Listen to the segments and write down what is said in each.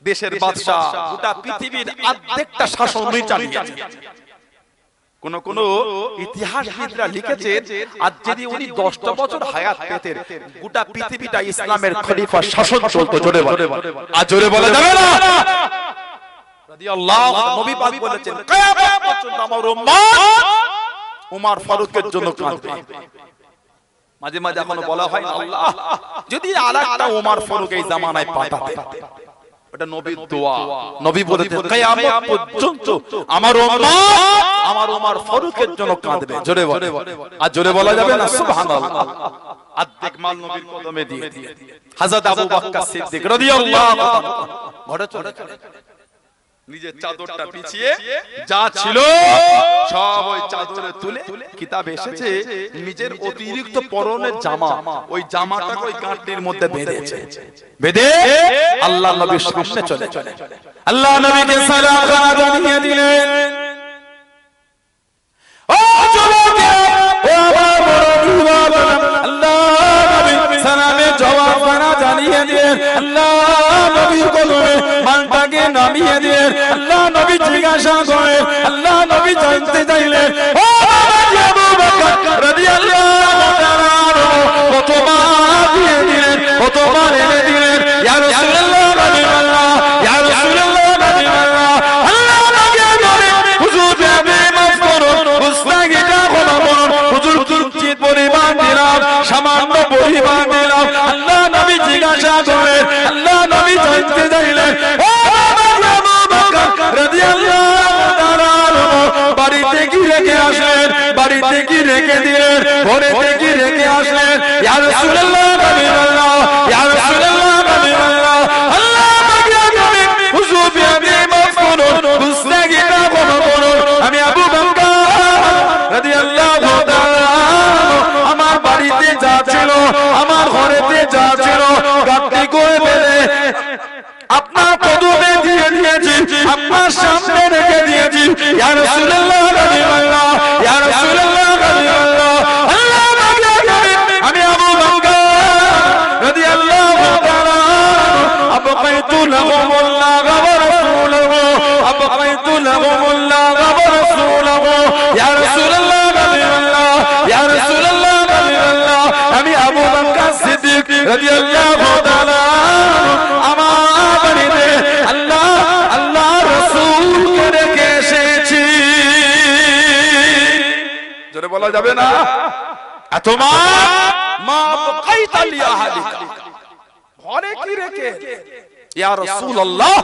দেশের বাদশা, গোটা পৃথিবীর অর্ধেকটা শাসন উনি চালিয়েছেন। কোন কোন ইতিহাসবিদরা লিখেছেন আজ যদি উনি 10টা বছর হায়াত পেতেন, গোটা পৃথিবীটা ইসলামের খলিফা শাসন চলতো। জোরে বলে, আর জোরে বলা যাবে না রাদিয়াল্লাহু নবী পাক বলেছেন কিয়ামত পর্যন্ত আমার উম্মত ওমর ফারুকের জন্য কাঁদবে। মাঝে মাঝে এখনো বলা হয় আল্লাহ যদি আরেকটা ওমর ফারুক এই জামানায় পাঠাতে, ওটা নবীর দোয়া। নবী বলেছেন কিয়ামত পর্যন্ত আমার উম্মত আমার ওমর ফারুকের জন্য কাঁদবে। জোরে বলে, আর জোরে বলা যাবে না সুবহানাল্লাহ। অর্ধেক মাল নবীর কদমে দিয়ে হযরত আবু বকর সিদ্দিক রাদিয়াল্লাহু তাআলা ঘরে চলে নিজের চাদরটা পিছিয়ে যা ছিল সব ওই চাদরে তুলে, কিতাব এসেছে নিজের অতিরিক্ত পরনের জামা, ওই জামাটাকে ওই গাঁটটির মধ্যে বেঁধেছে, বেঁধে আল্লাহ নবীর সামনে চলে আল্লাহ নবীকে সালাম জানিয়ে দিলেন। ও যুবকেরা, ও আমার বড় যুবক, আল্লাহ নবী সালামের জবাব জানিয়ে দিলেন। আল্লাহ নবীর কদমে মালটাকে নামিয়ে দিলেন। আল্লাহ নবী জিজ্ঞাসা করেন, আল্লাহ নবী জানতে চাইলেন ও আবু বকর রাদিয়াল্লাহু তাআলা কতবার দিয়ে দিলেন, কতবার এনে দিলেন। ইয়া রাসূলুল্লাহ রাদিয়াল্লাহু, ইয়া রাসূলুল্লাহ রাদিয়াল্লাহু, আল্লাহ নবী বলেন হুজুর আপনি মাফ করুন, মুস্তাগিরা ক্ষমা করুন, হুজুর কিঞ্চিত পরিমাণ দিলাম, সামান্য পরিমাণ দিলাম। আল্লাহ নবী জিজ্ঞাসা করেন, আল্লাহ নবী জানতে চাইলেন ও আবু বকর রাদিয়াল্লাহু তাআলা বাড়িতে কি রেখে আসলেন, বাড়িতে কি রেখে দিলেন, ঘরেতে কি রেখে আসলেন। ইয়া রাসূলুল্লাহ রাদিয়াল্লাহু, ইয়া রাসূলুল্লাহ রাদিয়াল্লাহু, আল্লাহ নবী বলেন হুজুর আপনি মাফ করুন, মুস্তাগিরা ক্ষমা করুন। আমি আবু বকর রাদিয়াল্লাহু তাআলা আমার বাড়িতে যা ছিল, আমার ঘরেতে যা ছিল, গাঁটটি করে বেঁধে আপনার কদমে দিয়ে দিয়েছি, আপনার সামনে রেখে দিয়েছি। ইয়া রাসূলুল্লাহ রাদিয়াল্লাহু, ইয়া রাসূলুল্লাহ রাদিয়াল্লাহু, আল্লাহ নবী বলেন আমি আবু বকর রাদিয়াল্লাহু তাআলা আবকাইতু লাহুমুল্লাহ ওয়া রাসূলুহু, আবকাইতু লাহুমুল্লাহ ওয়া রাসূলুহু। ইয়া রাসূলুল্লাহ রাদিয়াল্লাহু, ইয়া রাসূলুল্লাহ রাদিয়াল্লাহু, আমি আবু বকর সিদ্দিক রাদিয়াল্লাহু তাআলা আমার বাড়িতে আল্লাহ আল্লাহ রাসূলকে রেখে এসেছি। জোরে বলা যাবে না আতমা মা বাকাইতা লি আহলিকা, ঘরে কি রেখে ইয়া রাসূলুল্লাহ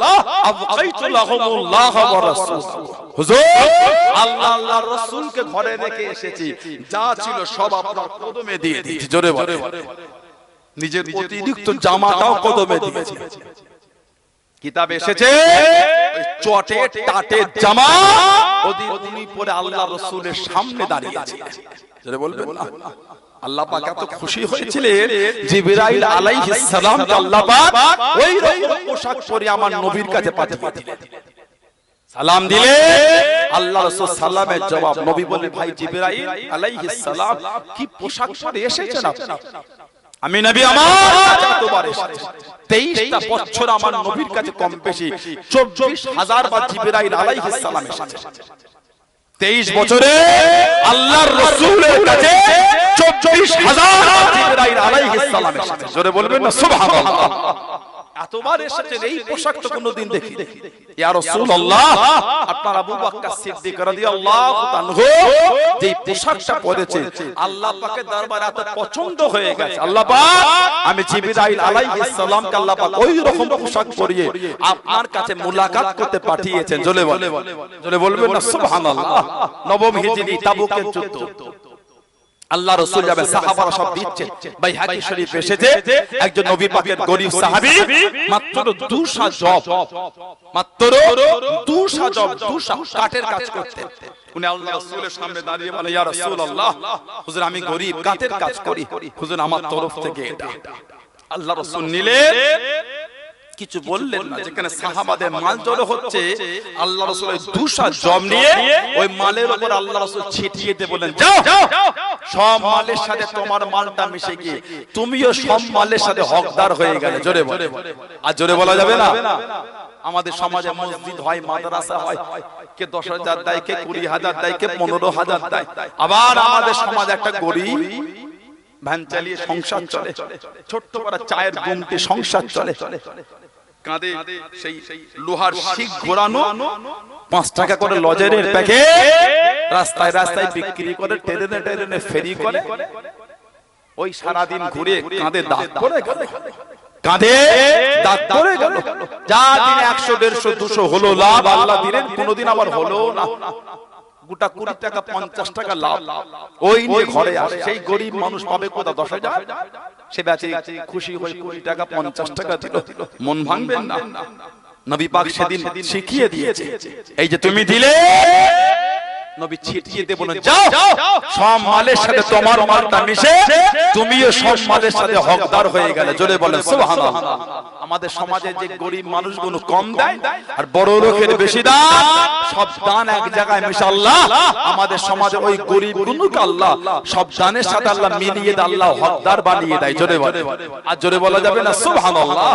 আবকাইতু লাহুমুল্লাহ ওয়া রাসূলুহু, হুজুর আল্লাহ আল্লাহর রাসূলকে ঘরে রেখে এসেছি, যা ছিল সব আপনার কদমে দিয়ে দিয়েছি। জোরে বলে, নিজের অতিরিক্ত জামাটাও কদমে দিয়েছি। কিতাব এসেছে ওই চটে টাটে জামা ওদিন উনি পরে আল্লাহ রাসূলের সামনে দাঁড়িয়ে আছে। জোরে বলবেন না আল্লাহ পাক এত খুশি হয়েছিলেন, জিবরাইল আলাইহিস সালামকে আল্লাহ পাক ওই রকম পোশাক পরে আমার নবীর কাছে পাঠিয়ে দিলেন। সালাম দিলে আল্লাহ রাসূল সালামের জবাব নবী বলে ভাই জিবরাইল আলাইহিস সালাম কি পোশাক পরে এসেছেন আপনি? আমি নবী আমার কাছে এতবার এসেছি, 23টা বছর আমার নবীর কাছে কম বেশি 24,000 বার জিবরাইল আলাইহিস সালাম এসেছে। 23 বছরে আল্লাহর রাসূলের কাছে 24,000 বার জিবরাইল আলাইহিস সালাম এসেছে। জোরে বলবেন না সুবহানাল্লাহ। এতবার এসেছেন, এই পোশাক তো কোনোদিন দেখি। ইয়া রাসূলুল্লাহ আপনার আবু বকর সিদ্দিক রাদিয়াল্লাহু তাআলা যে পোশাকটা পরেছে আল্লাহ পাকের দরবারে এত পছন্দ হয়ে গেছে, আল্লাহ পাক আমি জিবরাইল আলাইহিস সালামকে আল্লাহ পাক ওই রকম পোশাক পরিয়ে আপনার কাছে মুলাকাত করতে পাঠিয়েছেন। জোরে বলবেন না সুবহানাল্লাহ। নবম হিজরি তাবুকের যুদ্ধ, আল্লাহ রাসূল যাবেন, সাহাবারা সব দিচ্ছে। বাইহাকি শরীফ এসেছে একজন নবী পাকের গরীব সাহাবী মাত্র 200 জব, মাত্র 200 জব, 200 কাঠের কাজ করতেন। উনি আল্লাহ রাসূলের সামনে দাঁড়িয়ে বলে ইয়া রাসূলুল্লাহ হুজুর আমি গরীব, কাঠের কাজ করি, হুজুর আমার তরফ থেকে এটা। আল্লাহ রাসূল নিলেন, কিছু বললেন না। যেখানে সাহাবাদের মাল জড়ো হচ্ছে, আল্লাহ রাসূল 200 জব নিয়ে ওই মালের উপর আল্লাহ রাসূল ছিটিয়ে দিয়ে বলেন যাও সব মালের সাথে তোমার মালটা মিশে গিয়ে তুমিও সব মালের সাথে হকদার হয়ে গেলে। জোরে বলে, আর জোরে বলা যাবে না আমাদের সমাজে মসজিদ হয়, মাদ্রাসা হয়, কে 10,000 দেয়, কে 20,000 দেয়, কে 15,000 দেয়। আবার আমাদের সমাজে একটা গরিব ভ্যান চালিয়ে সংসার চলে, ছোট্ট করে চায়ের গুমটি সংসার চলে, কাঁধে সেই লোহার শিক ঘোরানো, 5 টাকা করে লজের প্যাকেট, রাস্তায় রাস্তায় বিক্রি করে, ট্রেনে ট্রেনে ফেরি করে, ওই সারাদিন ঘুরে কাঁধে দাগ করে গেল, কাঁধে দাগ করে গেল। যা দিন 100, 150, 200 হলো লাভ, আল্লাহ দিলেন কোনদিন আবার হলো না, গোটা 20 টাকা 50 টাকা লাভ ওই নিয়ে ঘরে আসে। সেই গরিব মানুষ পাবে কোথা 10,000, সে বেঁচে খুশি হয়ে 20 টাকা 50 টাকা দিল, মন ভাঙবেন না? নবী পাক সেদিন শিখিয়ে দিয়েছে, এই যে তুমি দিলে নবী ছিটিয়ে দেব না, যাও সব মালের সাথে তোমার মালটা মিশে তুমিও সব মালের সাথে হকদার হয়ে গেলে। জোরে বলেন সুবহানাল্লাহ। আমাদের সমাজে যে গরিব মানুষগুলো কম দেয় আর বড় লোকের বেশি দান, সব দান এক জায়গায় মিশে আল্লাহ আমাদের সমাজে ওই গরিবগুলোকে আল্লাহ সব দানের সাথে আল্লাহ মিলিয়ে দেয়, আল্লাহ হকদার বানিয়ে দেয়। জোরে বলে, আর জোরে বলা যাবে না সুবহানাল্লাহ।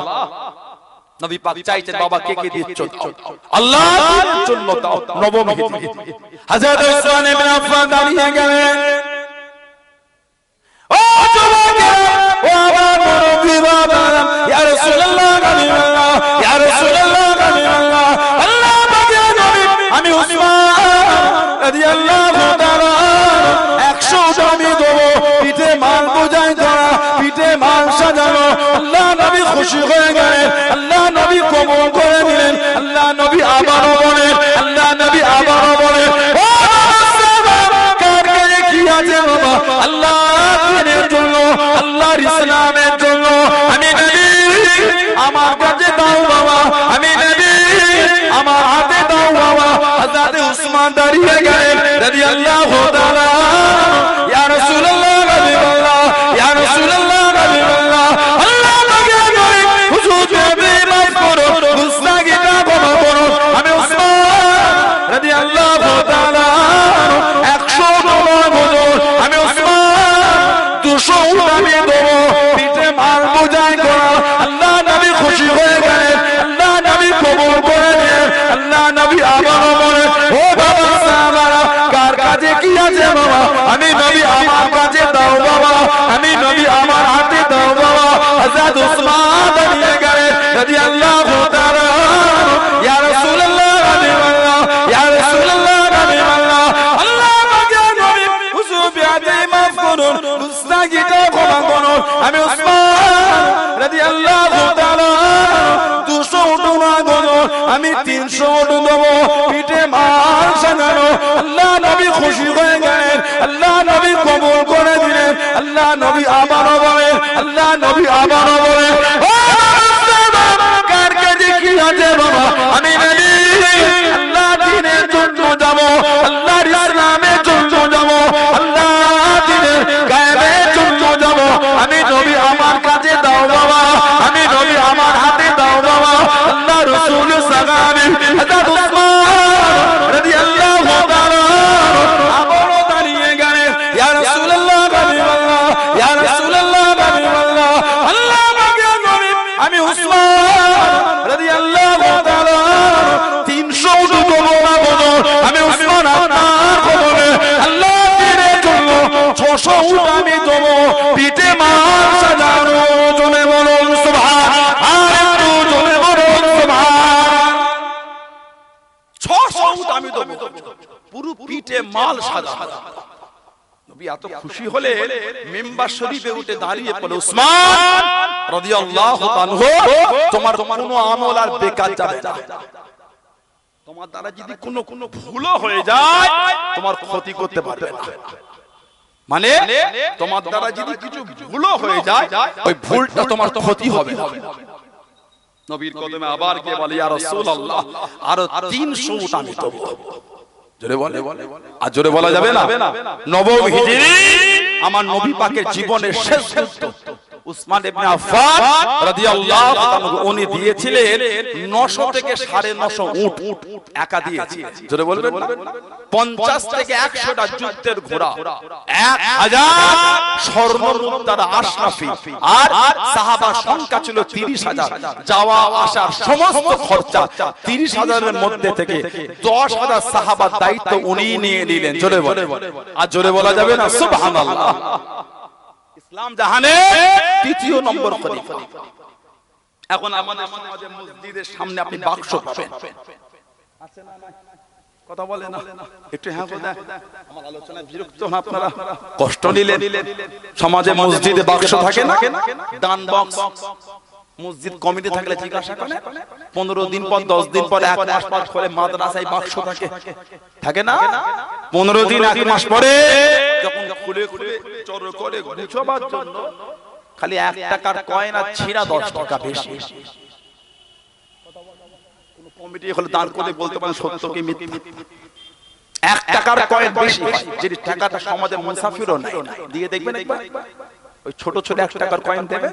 নবী পাক চাইছেন বাবা কে কে দিচ্ছ আল্লাহর জন্য দাও। নবম হিজরি হযরত উসমান ইবনে আফফান দাঁড়িয়ে গেলেন, ও যুবকেরা, ও আমার নবী বাবা, ইয়া রাসূলুল্লাহ গালিবাল্লাহ, ইয়া রাসূলুল্লাহ গালিবাল্লাহ, আল্লাহ পাকের নবী আমি উসমান রাদিয়াল্লাহু তাআলা 100 দামি দেব, পিঠে মাল বোঝাই ধরা, পিঠে মাল সাজানো। আল্লাহ নবী খুশি হয়ে গেলেন, আল্লাহ নবী কবুল করে দিলেন। আল্লাহ নবী আবারও বলেন, আল্লাহ নবী আবারও বলেন, ও কার কাছে কি আছে বাবা, আল্লাহ দিনের জন্য, আল্লাহর ইসলামের জন্য আমি নবী আমার কাছে দাও বাবা, আমি নবী আমার হাতে দাও বাবা। হযরত উসমান দাঁড়িয়ে গেলেন রাদিয়াল্লাহু তাআলা, ইয়া রাসূলুল্লাহ গালিবাল্লাহ, ইয়া রাসূলুল্লাহ গালিবাল্লাহ, আল্লাহ পাকের নবী হুজুর নবী মাফ করো, গুনাহগারটা ক্ষমা করো। আমি উসমান রাদিয়াল্লাহু তাআলা 100 ডলার হুজুর, আমি উসমান 200 দামি দেব, পিঠে মাল বোঝাই করা। আল্লাহ নবী খুশি হয়ে গেলেন, আল্লাহ নবী কবুল করে দিলেন। আল্লাহ নবী আবারও বলেন, ও বাবা সাহাবারা কার কাছে কি আছে বাবা, আমি নবী আমার কাছে দাও বাবা, আমি নবী আমার হাতে দাও বাবা। হযরত উসমান দাঁড়িয়ে গেলেন রাদিয়াল্লাহু তাআলা, ইয়া রাসূলুল্লাহ গালিবাল্লাহ, ইয়া রাসূলুল্লাহ গালিবাল্লাহ, আল্লাহ পাকের নবী হুজুর বিআতে মাফ করুন, গুনাহগারটা ক্ষমা করুন। আমি উসমান রাদিয়াল্লাহু তাআলা 200 টাকা গণন, আমি 300 দেব, পিঠে মাল সাজানো। আল্লাহ নবী খুশি হয়ে গেলেন, আল্লাহ নবী কবুল করে দিলেন। আল্লাহ নবী আবারও বলেন, আল্লাহ নবী আবারও বলেন, ও কার কাছে কি আছে বাবা, আমি নবী আল্লাহ দ্বীনের জন্য যাব, আল্লাহর ইসলামের জন্য যাব, আল্লাহ দ্বীনের কায়েমের জন্য যাব। আমি নবী আমার কাছে দাও বাবা, আমি নবী আমার হাতে দাও বাবা। আল্লাহ রাসূল সাহাবী হযরত উসমান রাদিয়াল্লাহু তাআলা আবারও দাঁড়িয়ে গেলেন, ইয়া রাসূলুল্লাহ গালিবাল্লাহ, ইয়া রাসূলুল্লাহ গালিবাল্লাহ, আল্লাহ পাকের নবী আমি উসমান রাদিয়াল্লাহু তাআলা 300 টাকা বলো, আমি উসমান আপনার কবরে আল্লাহ দ্বীনের জন্য 600 আমি দেব, পিঠে মাল সাজানো। জোরে বলুন সুবহান, আর একটু জোরে বলুন সুবহান। 600 আমি দেব, পুরো পিঠে মাল সাজানো। নবী এত খুশি হলে মিম্বার শরীফে উঠে দাঁড়িয়ে বলে, উসমান রাদিয়াল্লাহু আনহু তোমার কোনো আমল আর বেকার যাবে না, তোমার দ্বারা যদি কোনো ভুলও হয়ে যায় তোমার ক্ষতি করতে পারবে না। মানে তোমার দ্বারা যদি কিছু ভুলও হয়ে যায় ওই ভুলটা তোমার ক্ষতি হবে না। নবীর কদমে আবার কে বলে, ইয়া রাসূলুল্লাহ আরো 300 উট আমি দেব। জোরে বলে, আর জোরে বলা যাবে না। নবম হিজরি আমার নবী পাকের জীবনের শেষ যুদ্ধ, উসমান ইবনে আফফান রাদিয়াল্লাহু তাআলা উনি দিয়েছিলেন 900 থেকে 950 উট একা দিয়েছে। জোরে বলবেন না? 50 থেকে 100টা যুদ্ধের ঘোড়া, 1000 স্বর্ণ মুদ্রার আশরাফি, আর সাহাবার সংখ্যা ছিল 30000। যাওয়া আসার সমস্ত খরচা 30000 এর মধ্যে থেকে 10000 সাহাবার দায়িত্ব উনি নিয়ে নিলেন। জোরে বলে, আর জোরে বলা যাবে না সুবহানাল্লাহ। ইসলাম জাহানে তৃতীয় নম্বর খলিফা। এখন আমাদের সমাজে মসজিদের সামনে আপনি বাক্স পাবেন, আছে না? কথা বলে না একটু? হ্যাঁ কথা, আমার আলোচনায় বিরক্ত হন আপনারা, কষ্ট নিলেন। সমাজে মসজিদে বাক্স থাকে না, দান বক্স। মসজিদ কমিটি থাকলে জিজ্ঞাসা করে 15 দিন পর, 10 দিন পর, 1 মাস পর করে মাদ্রাসায় বাক্স থাকে, থাকে না? 15 দিন 1 মাস পরে যখন খুলে খুলে চোর করে গুছাবার জন্য খালি 1 টাকার কয়েন আর ছিঁড়া 10 টাকা বেশি। কোন কমিটি হলে দান করে বলতে পারেন সত্য কি মিথ্যা? 1 টাকার কয়েন বেশি হয়, যে টাকাটা সমাজে মুসাফিরও নাই, দিয়ে দেখবেন একবার ওই ছোট ছোট 1 টাকার কয়েন দেবে,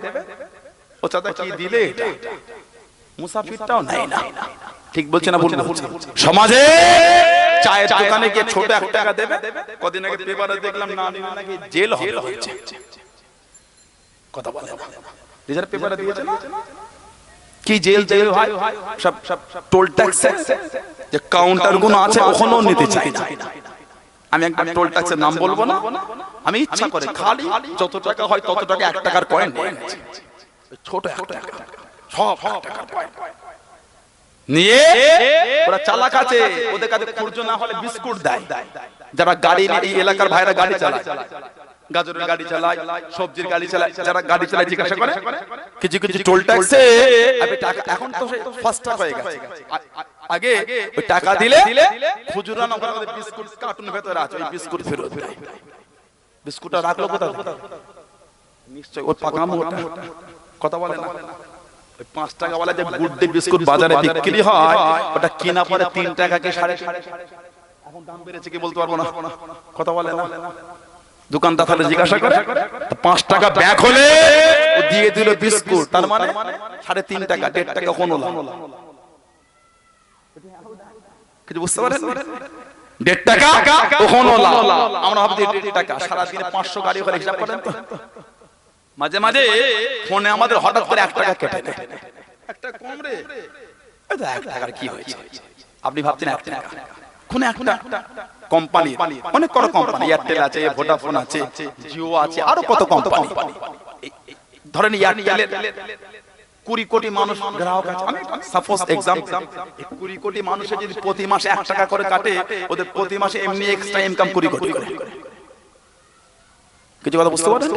ও চাচা কি দিলে এটা, মুসাফিরটাও নাই না। ঠিক বলছে না? বলুন। সমাজে চায়ের দোকানে গিয়ে ছোট 1 টাকা দেবে, কদিন আগে পেপারে দেখলাম না নিলে নাকি জেল হয়েছে। কথা বলে রিজার্ভ পেপারে দিয়েছে না কি জেল জেল হয়, সব টোল ট্যাক্সে যে কাউন্টার গুলো আছে ওখানেও নিতে চাই না। আমি একবার টোল ট্যাক্সের নাম বলবো না, আমি ইচ্ছা করে খালি যত টাকা হয় তত টাকা 1 টাকার কয়েন ছোট 1 টাকা সব টাকার কয়েন নিয়ে ওরা চালাক আছে, ওদের কাছে খুরজো না হলে বিস্কুট দেয়। যারা গাড়ি নিয়ে এই এলাকার ভাইরা গাড়ি চালায়, গাজরের গাড়ি চালায়, সবজির গাড়ি চালায়, যারা গাড়ি চালায় জিজ্ঞাসা করে কিছু কিছু টোল ট্যাক্সে টাকা, এখন তো ফাস্ট হয়ে গেছে, আগে ওই টাকা দিলে খুচরা না করে বিস্কুট কার্টুন ভেতরে আছে, ওই বিস্কুট ফেরত দেয়। বিস্কুটটা রাখলো কোথায়? নিশ্চয় ওর পাকামো ওটা। কথা বলে না? ওই 5 টাকা ওয়ালা যে গুড ডে বিস্কুট বাজারে বিক্রি হয়, ওটা কিনা পরে 3 টাকা কি 3.5, এখন দাম বেড়েছে কি বলতে পারবো না। কথা বলে না? দোকানদার তাহলে জিজ্ঞাসা করে 5 টাকা ব্যাগ হলে ও দিয়ে দিল বিস্কুট, তার মানে 3.5 টাকা, 1.5 টাকা কোনো লাভ। কিছু বুঝতে পারেন? 1.5 টাকা কোনো লাভ। আমরা ভাবছি 1.5 টাকা, সারা দিনে 500 গাড়ি হলে হিসাব করেন তো। মাঝে মাঝে ফোনে আমাদের হঠাৎ করে 1 টাকা কেটে নেয়, 1 টাকা কম রে, এই তো 1 টাকার কি হয়েছে? আপনি ভাবছেন 1 টাকা কোন একটা কোম্পানি, অনেক বড় কোম্পানি, এয়ারটেল আছে, ভোডাফোন আছে, জিও আছে, আরো কত কোম্পানি। ধরেন এয়ারটেলের 20 কোটি মানুষ গ্রাহক আছে, আমি সাপোজ এক্সাম্পল, 20 কোটি মানুষের যদি প্রতি মাসে 1 টাকা করে কাটে, ওদের প্রতি মাসে এমনি এক্সট্রা ইনকাম 20 কোটি করে। কিছু কথা বুঝতে পারছেন?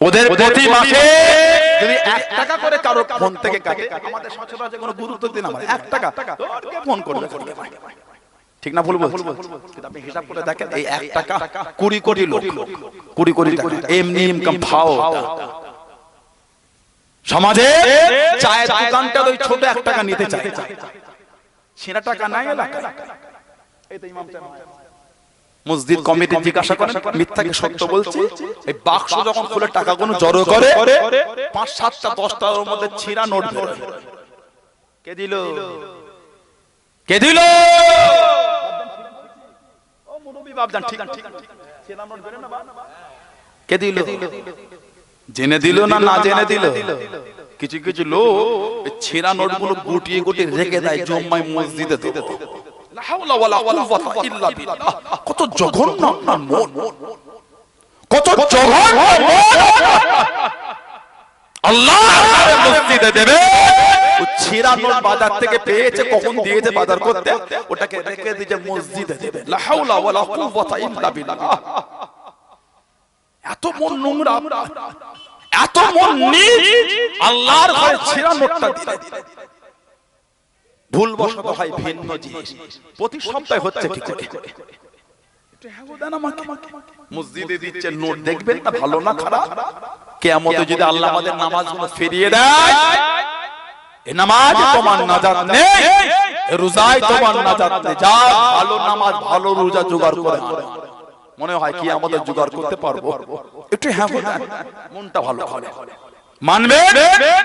ওদের প্রতি মাসে যদি 1 টাকা করে কারো ফোন থেকে কাটে, আমাদের সচরাচর কোনো গুরুত্ব দিন, আমার 1 টাকা কে ফোন করবে, ঠিক না? বলবো কিন্তু আপনি হিসাব করে দেখেন, এই 1 টাকা 20 কোটি লোক, 20 কোটি টাকা এমনি ইনকাম পাও। সমাজে চায়ের দোকানটা ওই ছোট 1 টাকা নিতে চায়, সেটা টাকা নাই এলাকায়। এই তো ইমাম সাহেব মসজিদ কমিটি জিজ্ঞাসা করেন মিথ্যাকে সত্য বলছে, এই বাক্স যখন খুলে টাকাগুলো জড়ো করে 5, 7টা 10টার মধ্যে ছিঁড়া নোট ধরে, কে দিল? কে দিল? ও মুরব্বি বাপজান, ঠিক ঠিক, ছিঁড়া নোট বের না বাবা, কে দিল? জেনে দিল না না জেনে দিল? কিছু কিছু লোক ছিঁড়া নোটগুলো গুটিয়ে গুটিয়ে রেখে দেয় জম্মায় মসজিদে। লা হাওলা ওয়ালা কুওয়াতা ইল্লা বিল্লাহ। কত জঘন্য মন, কত জঘন্য মন। আল্লাহ মসজিদে দেবে, ও ছিঁড়া নোট বাজার থেকে পেয়েছে, কখন দিয়েছে বাজার করতে, ওটাকে রেখে দিয়ে মসজিদে দেবে। লা হাওলা ওয়ালা কুওয়াতা ইল্লা বিল্লাহ। এত মন নোংরা, এত মন নিচ, আল্লাহর ঘরে ছিঁড়া নোটটা দিলে ভুল বশত হয় ভিন্ন জিনিস। প্রতি সপ্তাহে হচ্ছে কি করে? মসজিদে দিচ্ছে নোট, দেখবেন না ভালো না খারাপ? কিয়ামতে যদি আল্লাহ আমাদের নামাজগুলো ফিরিয়ে দেয়, এই নামাজ তোমার নাজাত নেই, রোজায় তোমার নাজাত নেই, যা ভালো নামাজ ভালো রোজা জোগাড় করে মনে হয় কি আমাদের জোগাড় করতে পারবো, একটু হ্যাঁ বলেন, মনটা ভালো হবে, মানবে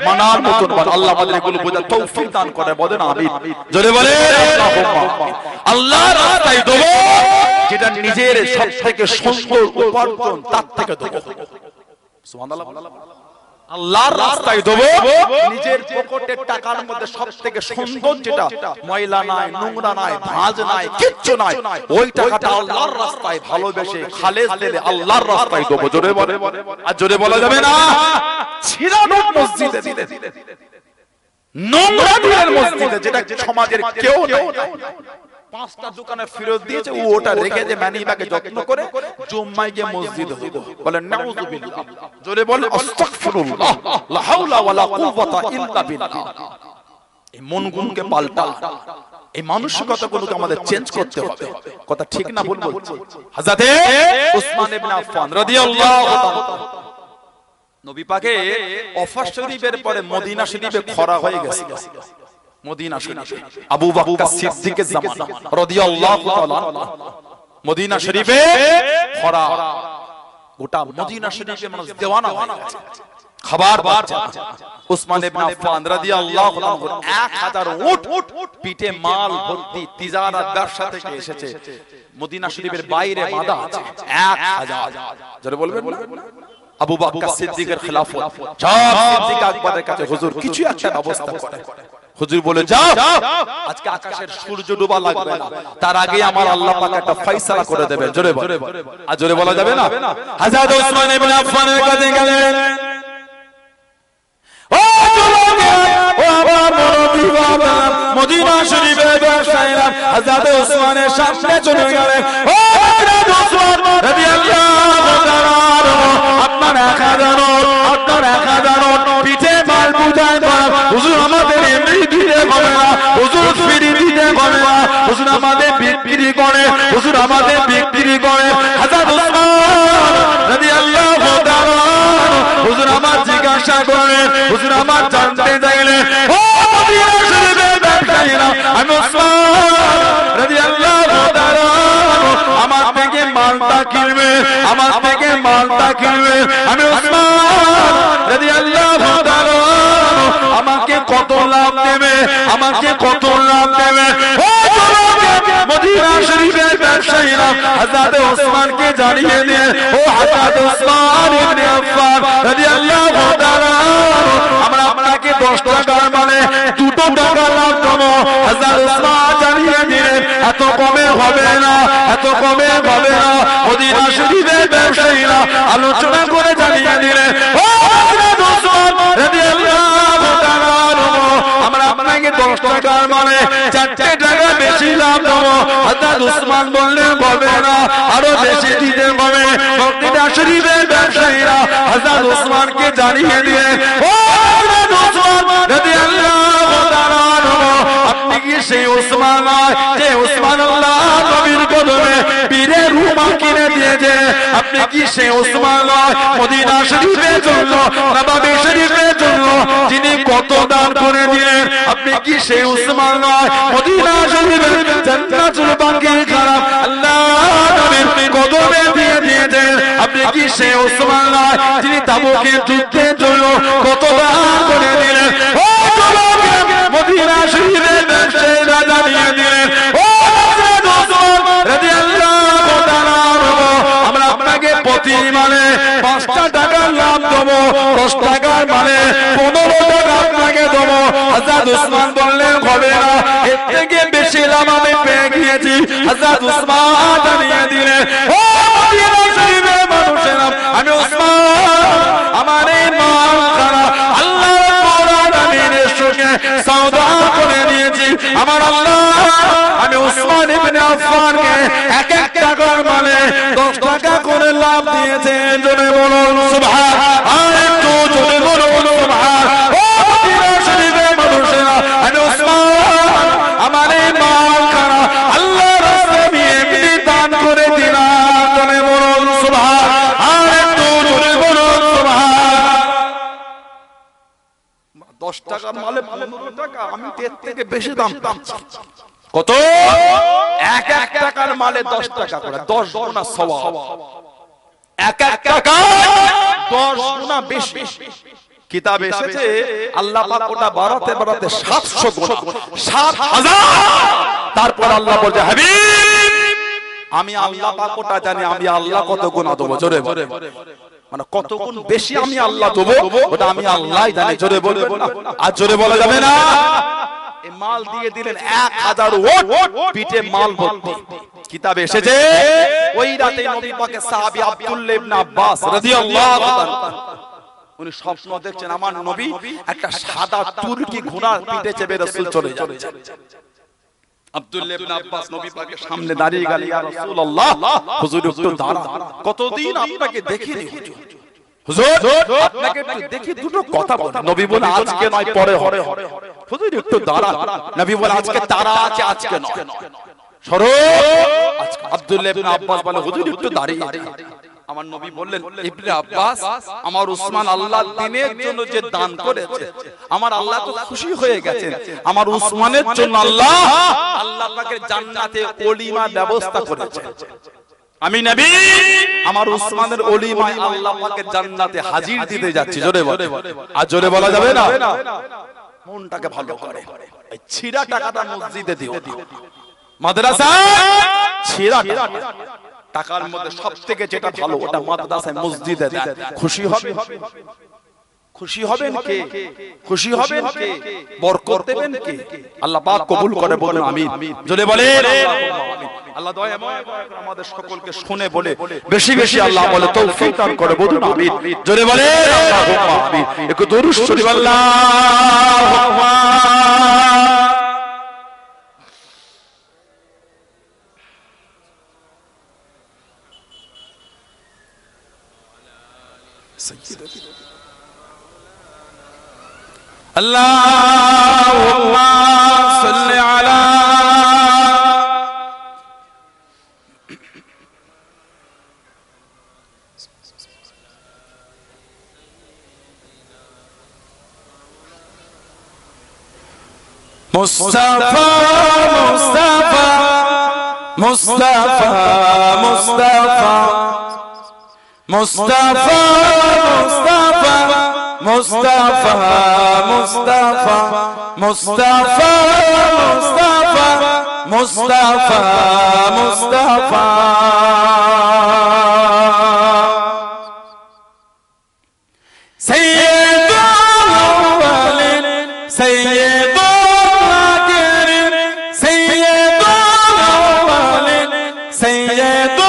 মানার মতন আল্লাহ আমাদের এগুলো বোঝার তৌফিক দান করে, বলেন আমিন, জোরে বলে আল্লাহর রাস্তায় দেব, যেটা নিজের সবথেকে সুন্দর উপার্জন তার থেকে দেব, সুবহানাল্লাহ, আল্লাহর রাস্তায় দেব, নিজের পকেটের টাকার মধ্যে সবথেকে সুন্দর যেটা ময়লা নাই, নোংরা নাই, ভাঁজ নাই, কিচ্ছু নাই, ওই টাকাটা আল্লাহর রাস্তায় ভালোবেসে খালেস দিলে আল্লাহর রাস্তায় দেব, জোরে বলে, আর জোরে বলা যাবে না ছিড়ানো মসজিদে দিলে, নোংরা দিলের মসজিদে, যেটা সমাজের কেউ নেই, 5টা দোকানে ফেরত দিয়েছে, ও ওটা রেখে যে মানিব্যাগে যত্ন করে জুম্মায় গিয়ে মসজিদে বলে নাউযুবিল্লাহ, জোরে বলে আস্তাগফিরুল্লাহ, লা হাওলা ওয়ালা কুওয়াতা ইল্লা বিল্লাহ। এই মনগুলোকে পাল্টা, এই মানসিকতাগুলোকে আমাদের চেঞ্জ করতে হবে, কথা ঠিক না ভুল বলছি? হযরতে উসমান ইবনে আফফান রাদিয়াল্লাহু তাআলা, নবী পাকে ওয়াফা শরীফের পরে মদিনা শরীফে খরা হয়ে গেছে, মদিনা শরীফে আবু বকর সিদ্দিকের জামানা রাদিয়াল্লাহু তাআলা, মদিনা শরীফে খরা, গোটা মদিনা শরীফে মানুষ দেওয়ানা হয়ে গেছে, খাবার পাচ্ছে। উসমান ইবনে আফফান রাদিয়াল্লাহু আনহু 1000 উট পিঠে মাল ভর্তি তিজারাত ব্যবসা থেকে এসেছে, মদিনা শরীফের বাইরে বাঁধা আছে 1000, যারা বলবেন আবু বকর সিদ্দিকের খেলাফত, সব সিদ্দিক আকবরের কাছে হুজুর কিছু একটা ব্যবস্থা করে, হুজুর বলে যাও, আজকে আকাশের সূর্য ডোবা লাগবে না, তার আগে আমার আল্লাহ পাক একটা ফয়সালা করে দেবে, জোরে বলে, আর জোরে বলা যাবে না? হযরত উসমান ইবনে আফফানের কাছে গেলেন, ও যুবক, ও আমার মুরব্বি বাবা, মদিনা শরীফের ব্যবসায়ীরা হযরত উসমানের সামনে চলে গেলেন, ও হযরত উসমান রাদিয়াল্লাহু তাআলা, আপনার 1000 পিঠে মাল বুঝায় করা, হুজুর আমাদের এমনি দিতে হবে না, হুজুর ফ্রি দিতে হবে না, হুজুর আমাদের বিক্রি করে, হুজুর আমাদের বিক্রি করে। হযরত উসমান রাদিয়াল্লাহু তাআলা হুজুর আমার জিজ্ঞাসা করে, হুজুর আমার জানতে চাইলে, ও মদিনা শরীফের ব্যবসায়ীরা, আমি উসমান রাদিয়াল্লাহু তাআলা আমার থেকে মালটা কিনবে, আমার থেকে মালটা কিনবে, আমি উসমান রাদিয়াল্লাহু তাআলা আমাকে কত লাভ দেবে, আমাকে কত লাভ দেবে? ও মদিনা শরীফের ব্যবসায়ীরা হযরত উসমানকে জানিয়ে দেন, ও হযরত উসমান ইবনে আফফান রাদিয়াল্লাহু তাআলা, আমরা আপনাকে 10 টাকার মানে 2 টাকা লাভ দেবো। হযরত উসমান জানিয়ে দিলেন, এত কমে হবে না, এত কমে হবে না। মদিনা শরীফের ব্যবসায়ীরা আলোচনা করে জানিয়ে দিলেন, ও হযরত উসমান রাদিয়াল্লাহু তাআলা, আমরা আপনাকে 10 টাকার মানে 4 টাকা বেশি লাভ দেবো। হযরত উসমান বললেন, হবে না, আরো বেশি দিতে হবে। মদিনা শরীফের ব্যবসায়ীরা হযরত উসমানকে জানিয়ে দিলেন, ও হযরত উসমান রাদিয়াল্লাহু তাআলা, আপনি কি সেই উসমান নয় যে উসমান আল্লাহ নবীর কদমে পীরের রুমা কিনে দিয়েছে? আপনি কি সেই উসমান নয় মদিনা শরীফের জন্য, নববী শরীফের জন্য যিনি কত দান করে দিলেন? আপনি কি সেই উসমান নয় মদিনা শরীফের জান্নাতুল বাকি খারাপ আল্লাহ নবীর কদমে দিয়ে দিয়েছেন? আপনি কি সেই উসমান নয় যিনি তাবুকের যুদ্ধের জন্য কত দান করে দিলেন? ও যুবক, মদিনা শরীফের ব্যবসায়ীরা জানিয়ে দিলেন, ও হযরত উসমান রাদিয়াল্লাহু তাআলা, আমরা আপনাকে প্রতি মানে 5 টাকা লাভ দেবো, 10 টাকার মানে 15 টাকা আপনাকে দেবো। হযরত উসমান বললেন, হবে না, এর থেকে বেশি লাভ আমি পেয়ে গিয়েছি। হযরত উসমান জানিয়ে দিলেন, ও মদিনা শরীফের মানুষেরা, আমি উসমান আমার এই মাল খারাপ আল্লাহ রাব্বুল আলামিনের সঙ্গে সওদা করে দিয়েছি। আমার আল্লাহ আমি উসমান ইবনে আফফানকে 1 টাকার মানে 10 টাকা করে লাভ দিয়েছেন। জোরে বলুন সুবহান, আর একটু জোরে বলুন সুবহান। ও মদিনা শরীফের মানুষেরা, আমি উসমান আমার এই মাল খারাপ আল্লাহর রাস্তায় এমনি দান করে দিলাম। জোরে বলুন সুবহান, আর একটু জোরে বলুন সুবহান। 10 টাকার মালে 15 টাকা, আমি এর থেকে বেশি দাম পাচ্ছি। কত? এক এক টাকার মালে 10 টাকা করে, 10 গুণা সওয়াব। এক এক টাকা 10 গুণা বেশি। কিতাবে এসেছে আল্লাহ পাক ওটা বাড়াতে বাড়াতে 700 গুণা, 7000। তারপর আল্লাহ বলে, হাবিব আমি আল্লাহ পাক ওটা জানি, আমি আল্লাহ কত গুণা দেবো। জোরে বলে, মানে কত গুণ বেশি আমি আল্লাহ দেবো ওটা আমি আল্লাহই জানি। জোরে বলবেন না? আর জোরে বলা যাবে না? এই মাল দিয়ে দিলেন 1000 ওট, পিঠে মাল ভর্তি। কিতাবে এসেছে ওই রাতে নবী পাকের সাহাবী আব্দুল্লাহ ইবনে আব্বাস রাদিয়াল্লাহু তাআলা উনি স্বপ্ন দেখছেন আমার নবী একটা সাদা তুর্কি ঘোড়ার পিঠে চেপে রাসূল চলে যাচ্ছে। আব্দুল্লাহ ইবনে আব্বাস নবী পাকের সামনে দাঁড়িয়ে গেলেন, ইয়া রাসূলুল্লাহ, হুজুর একটু দাঁড়ান, কতদিন আপনাকে দেখিনি হুজুর, আপনাকে একটু দেখি, দুটো কথা বলেন। নবী বলে আজকে নয় পরে হবে। হুজুর একটু দাঁড়ান। নবী বলে আজকে তারা আছে, আজকে নয়, সরো। আব্দুল্লাহ ইবনে আব্বাস বলে হুজুর একটু দাঁড়িয়ে। আমার নবী বললেন, ইবনে আব্বাস, আমার উসমান আল্লাহর দ্বীনের জন্য যে দান করেছে, আমার আল্লাহ তো খুশি হয়ে গেছেন। আমার উসমানের জন্য আল্লাহ পাকের জান্নাতে ওলিমা ব্যবস্থা করেছেন। আমি নবী আমার উসমানের ওলিমায় আল্লাহ পাকের জান্নাতে হাজির দিতে যাচ্ছি। জোরে বলে, আর জোরে বলা যাবে না? মনটাকে ভালো করে এই ছিড়া টাকাটা মসজিদে দিও। মাদ্রাসা ছিড়া টাকার মধ্যে সবথেকে যেটা ভালো ওটা মাদ্রাসায় মসজিদে দেন। খুশি হবে? খুশি হবেন কে? খুশি হবেন কে? বরকত দেবেন কে? আল্লাহ পাক কবুল করে বলুন আমিন। জোরে বলেন আল্লাহ দয়া করে আমাদের সকলকে শুনে বলে বেশি বেশি আল্লাহ বলে তৌফিক দান করে বলুন আমিন। জোরে বলেন আল্লাহুম্মা আমিন। একটু দরুদ শরীফ আল্লাহুম্মা আল্লাহুম্মা সাল্লি আলা Mustafa Mustafa Mustafa Mustafa Mustafa Mustafa Mustafa Mustafa Mustafa Mustafa সাইয়্যিদুল আউয়ালিন সাইয়্যিদুল আখিরিন সাইয়্যিদুল আউয়ালিন সাইয়্যিদুল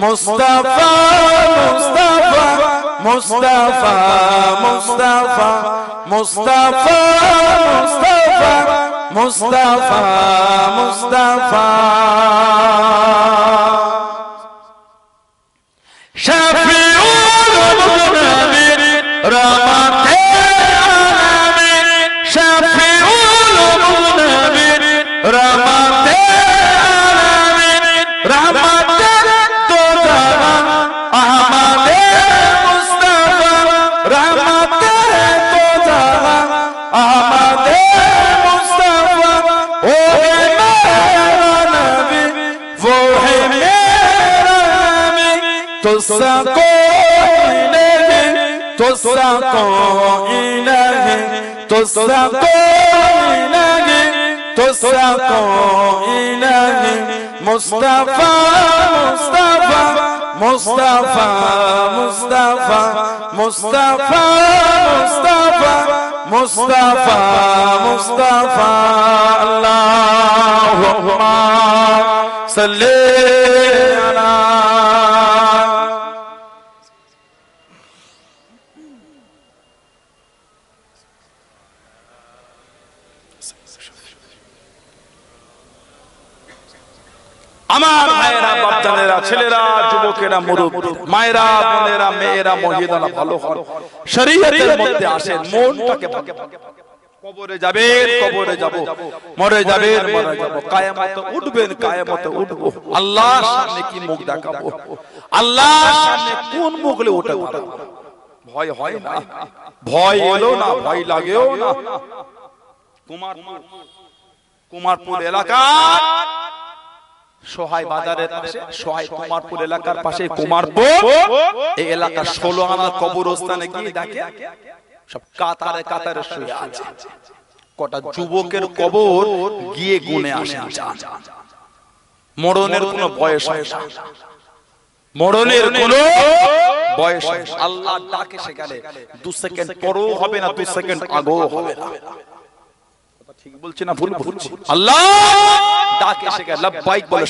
Mustafa Mustafa Mustafa Mustafa Mustafa Mustafa Mustafa Shafi'ul Munabbir Rahmatul Alamin Shafi'ul Munabbir Rahmatul Alamin Rahmatul Dojana Ahmad Mustafa Rahmatul Dojana Ahmad Mustafa O mera Nabi wo hai mera Nabi to sako ilahi to sako ilahi to sako ilahi to sako ilahi Mustafa Mustafa Mustafa Mustafa Mustafa Mustafa Mustafa Allahumma salli ala আমার ভাইয়েরা, বাপজানেরা, ছেলেরা, যুবকেরা, মুরব্বী, মায়েরা, বোনেরা, মেয়েরা, মহিলারা, ভালো হন, শরীয়তের মধ্যে আসেন, মনটাকে কবরে যাবেন, কবরে যাব, মরে যাবেন, মরে যাব, কিয়ামতে উঠবেন, কিয়ামতে উঠবো, আল্লাহর সামনে কি মুখ দেখাবো, আল্লাহর সামনে কোন মুখলে উঠে দাঁড়াবো? ভয় হয় না, ভয় এলো না, ভয় লাগেও না। কুমারপুর এলাকা সোহাই বাজারের পাশে, সোহাই কুমারপুর এলাকার পাশে কুমারপুর, এই এলাকার 16 আনার কবরস্থানে গিয়ে দেখে সব কাতারে কাতারে শুয়ে আছে। কটা যুবকের কবর গিয়ে গুনে আসেন, মরণের কোনো বয়স হয় না, মরণের কোনো বয়স হয় না। আল্লাহ ডাকে সেখানে 2 সেকেন্ড পরও হবে না, 2 সেকেন্ড আগেও হবে না। ঠিক বলছি না ভুল বলছি? আল্লাহ ডাকে সেখানে লাব্বাইক বলে